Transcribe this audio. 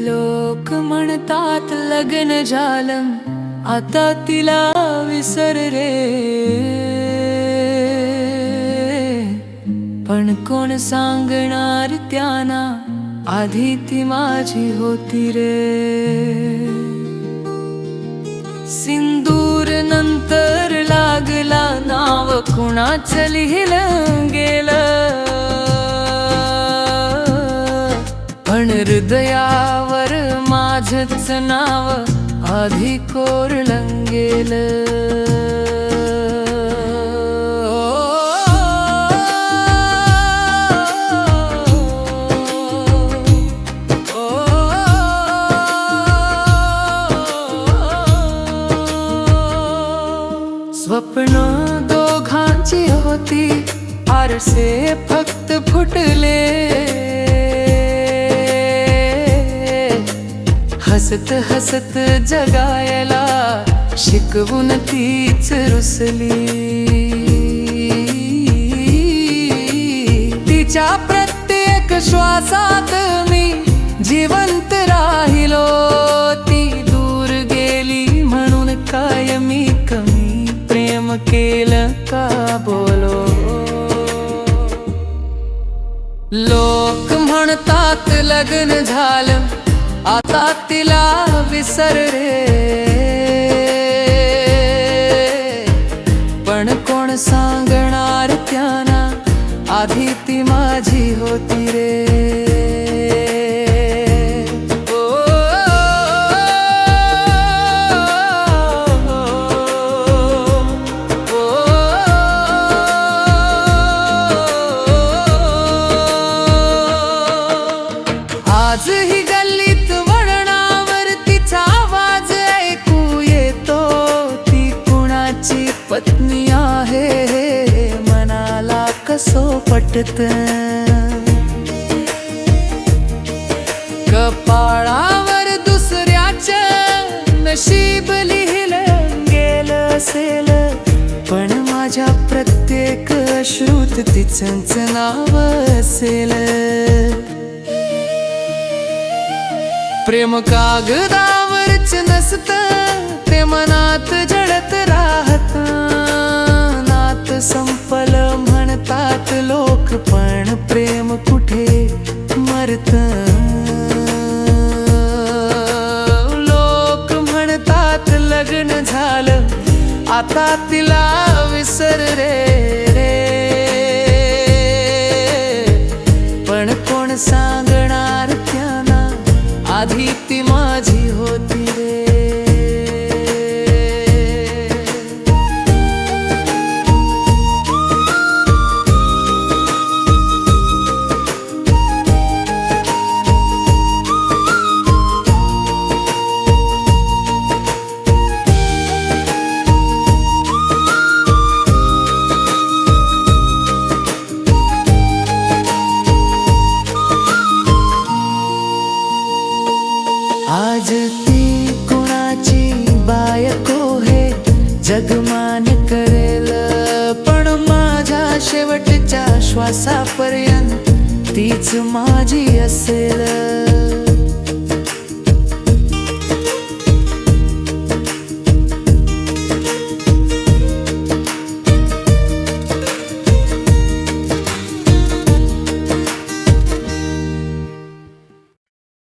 लोक म्हणतात लग्न झालं आता तिला विसर रे, पण कोण सांगणार त्यांना आधी ती माझी होती रे. सिंदूर नंतर लागला नाव कुणाचं लिहिलं गेलं, पण हृदयावर माझंच नाव आधी कोरलं गेलं. स्वप्न दोघांची होती, आरसे फक्त फुटले. हसत हसत जगायला शिकवून तीच रुसली. तिच्या प्रत्येक श्वासात मी जिवंत राहिलो. ती दूर गेली म्हणून काय मी कमी प्रेम केलं का बोलो. लोक म्हणतात लग्न झालं आता तिला विसर रे, पण कोण सांगणार त्यांना आधी ती माझी होती रे. आजही गल्लीत वळणावर तिचा आवाज ऐकू येतो. ती कुणाची पत्नी आहे हे मनाला कसं पटत. कपाळावर दुसऱ्याचं नशीब लिहिलं गेलं असेल, पण माझ्या प्रत्येक अश्रूत तिचंच नाव असेल. प्रेम कागदावरच नसतं, ते मनात जळत राहत. नात संपलं म्हणतात लोक, पण प्रेम कुठे मरत. लोक म्हणतात लग्न झालं आता तिला विसर रे, पण कोण सांगणार त्यांना आधी ती माझी होती रे. आज ती कुणाची बायको हे जगमान करेल, पण माझ्या शेवटच्या श्वासापर्यंत तीच माझी असेल.